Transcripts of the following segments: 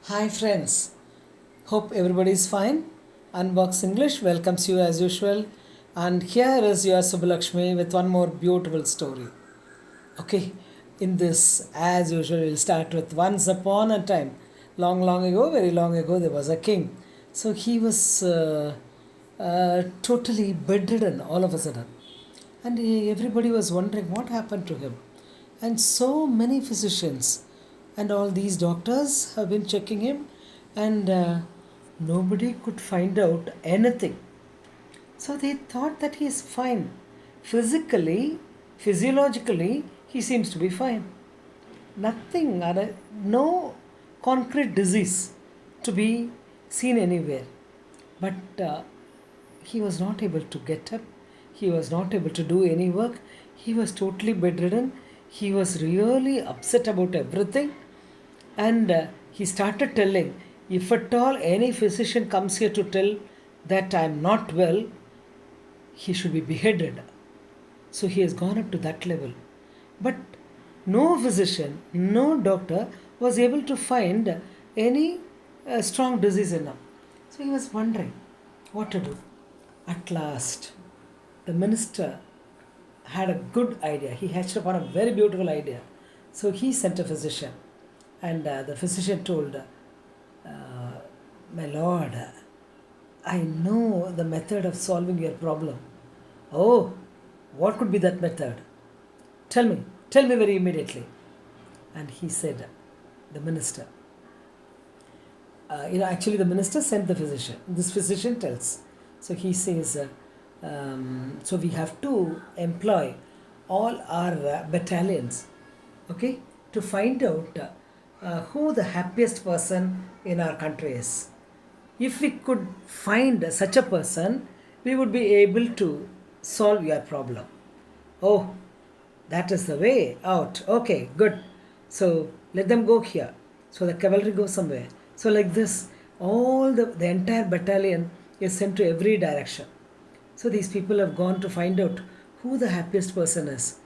Hi friends, hope everybody is fine. Unbox English welcomes you as usual, and here is your Subbalakshmi with one more beautiful story. Okay, in this, as usual, we'll start with once upon a time. Long, long ago, very long ago, there was a king. So he was totally bedridden all of a sudden. And everybody was wondering what happened to him. And so many physicians and all these doctors have been checking him, and nobody could find out anything. So they thought that he is fine. Physically, physiologically, he seems to be fine. Nothing, no concrete disease to be seen anywhere. But he was not able to get up. He was not able to do any work. He was totally bedridden. He was really upset about everything. And he started telling, if at all any physician comes here to tell that I am not well, he should be beheaded. So he has gone up to that level. But no physician, no doctor was able to find any strong disease in him. So he was wondering what to do. At last, the minister had a good idea. He hatched upon a very beautiful idea. So he sent a physician, and the physician told, my lord, I know the method of solving your problem. Oh, what could be that method? Tell me very immediately. And he said, the minister, actually, the minister sent the physician. This physician tells. So he says, so we have to employ all our battalions, okay, to find out who the happiest person in our country is. If we could find such a person, we would be able to solve your problem. Oh, that is the way out. Okay, good. So let them go here. So the cavalry goes somewhere. So like this, all the entire battalion is sent to every direction. So these people have gone to find out who the happiest person is.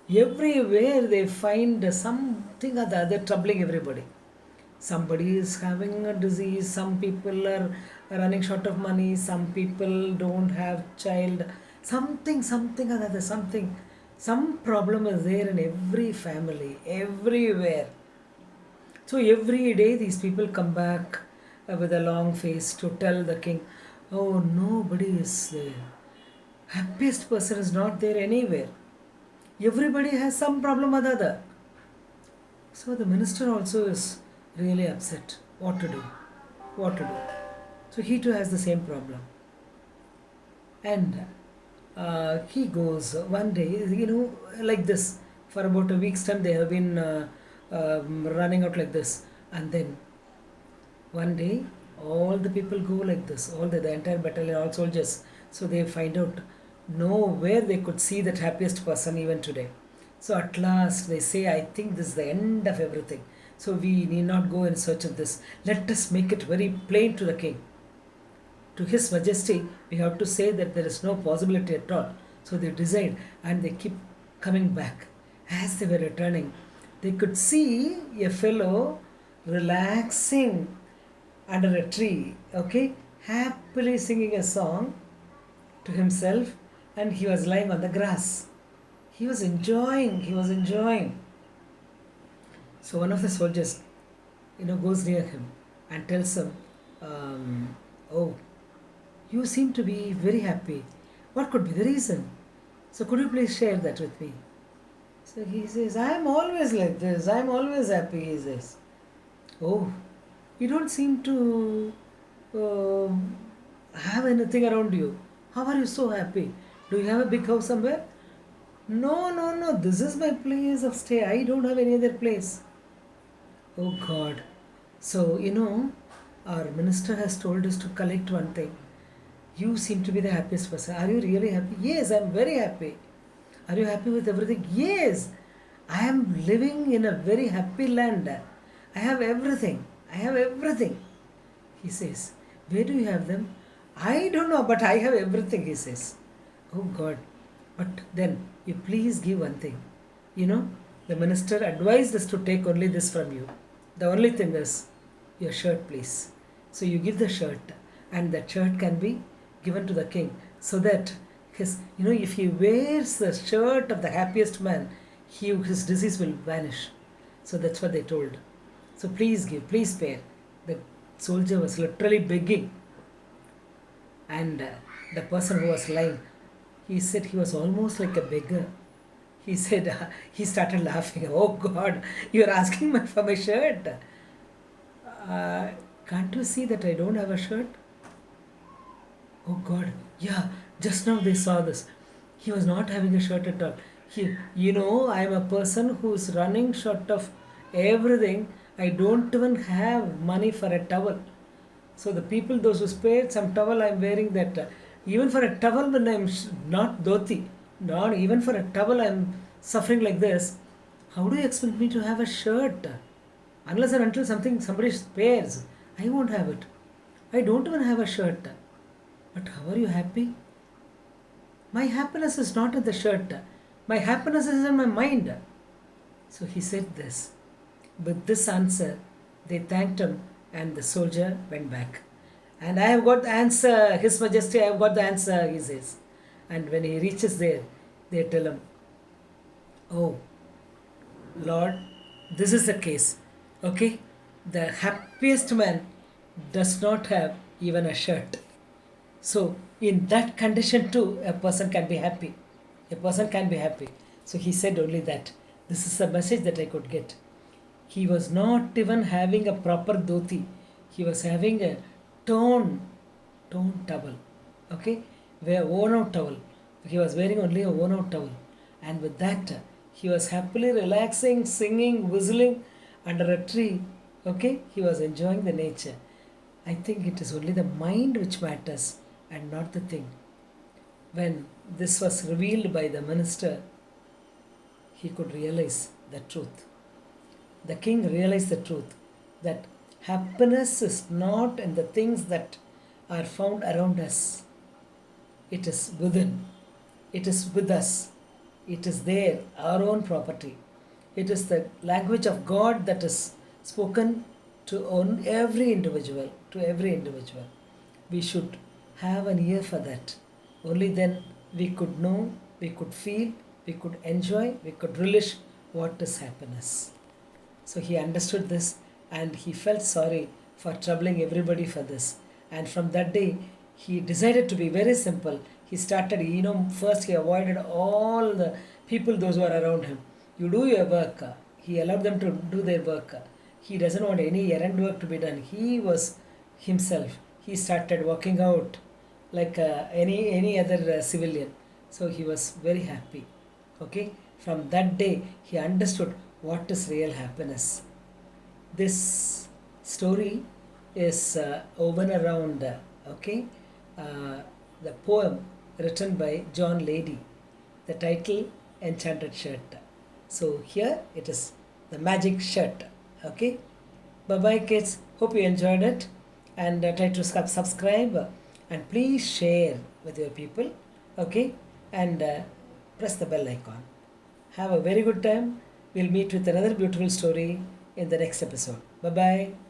Everywhere they find something or the other troubling everybody. Somebody is having a disease, some people are running short of money, some people don't have child, something or other, some problem is there in every family, everywhere. So every day these people come back with a long face to tell the king, oh, nobody is there. Happiest person is not there anywhere. Everybody has some problem or the other. So the minister also is really upset. What to do? What to do? So he too has the same problem. And he goes one day, like this. For about a week's time, they have been running out like this. And then one day, all the people go like this, all the entire battalion, all soldiers. So they find out nowhere they could see that happiest person even today. So at last they say, I think this is the end of everything. So we need not go in search of this. Let us make it very plain to the king. To His Majesty, we have to say that there is no possibility at all. So they decide and they keep coming back. As they were returning, they could see a fellow relaxing under a tree, okay, happily singing a song to himself, and he was lying on the grass. He was enjoying. So one of the soldiers, goes near him and tells him, oh, you seem to be very happy. What could be the reason? So could you please share that with me? So he says, I am always like this. I am always happy, he says. Oh, you don't seem to have anything around you. How are you so happy? Do you have a big house somewhere? No, no, no. This is my place of stay. I don't have any other place. Oh God. So, our minister has told us to collect one thing. You seem to be the happiest person. Are you really happy? Yes, I'm very happy. Are you happy with everything? Yes, I am living in a very happy land. I have everything. I have everything. He says, where do you have them? I don't know, but I have everything, he says. Oh God. But then, you please give one thing. The minister advised us to take only this from you. The only thing is, your shirt, please. So you give the shirt, and that shirt can be given to the king, so that if he wears the shirt of the happiest man, his disease will vanish. So that's what they told. So please give, please spare. The soldier was literally begging, and the person who was lying, he said he was almost like a beggar. He said, he started laughing. Oh God, you're asking me for my shirt. Uh, can't you see that I don't have a shirt? Oh God, yeah, just now they saw this. He was not having a shirt at all. I'm a person who's running short of everything. I don't even have money for a towel. So the people, those who spared some towel, I'm wearing that. Even for a towel, when I'm not dhoti, not even for a towel, I'm suffering like this. How do you expect me to have a shirt? Unless and until somebody spares, I won't have it. I don't even have a shirt. But how are you happy? My happiness is not in the shirt. My happiness is in my mind. So he said this. With this answer, they thanked him, and the soldier went back. And I have got the answer, His Majesty, I have got the answer, he says. And when he reaches there, they tell him, oh, Lord, this is the case. Okay? The happiest man does not have even a shirt. So, in that condition, too, a person can be happy. A person can be happy. So, he said only that. This is the message that I could get. He was not even having a proper dhoti. He was having a torn towel. Okay? Where worn out towel. He was wearing only a worn out towel. And with that, he was happily relaxing, singing, whistling under a tree. Okay? He was enjoying the nature. I think it is only the mind which matters and not the thing. When this was revealed by the minister, he could realize the truth. The king realized the truth that happiness is not in the things that are found around us, it is within, it is with us, it is there, our own property. It is the language of God that is spoken to every individual, We should have an ear for that. Only then we could know, we could feel, we could enjoy, we could relish what is happiness. So he understood this, and he felt sorry for troubling everybody for this. And from that day, he decided to be very simple. He started, first he avoided all the people, those who are around him. You do your work. He allowed them to do their work. He doesn't want any errand work to be done. He was himself. He started working out like any other civilian. So he was very happy. Okay. From that day, he understood what is real happiness. This story is woven around, the poem written by John Lady. The title, Enchanted Shirt. So here it is, the magic shirt. Okay. Bye bye, kids. Hope you enjoyed it, and try to subscribe, and please share with your people. Okay, and press the bell icon. Have a very good time. We'll meet with another beautiful story in the next episode. Bye bye.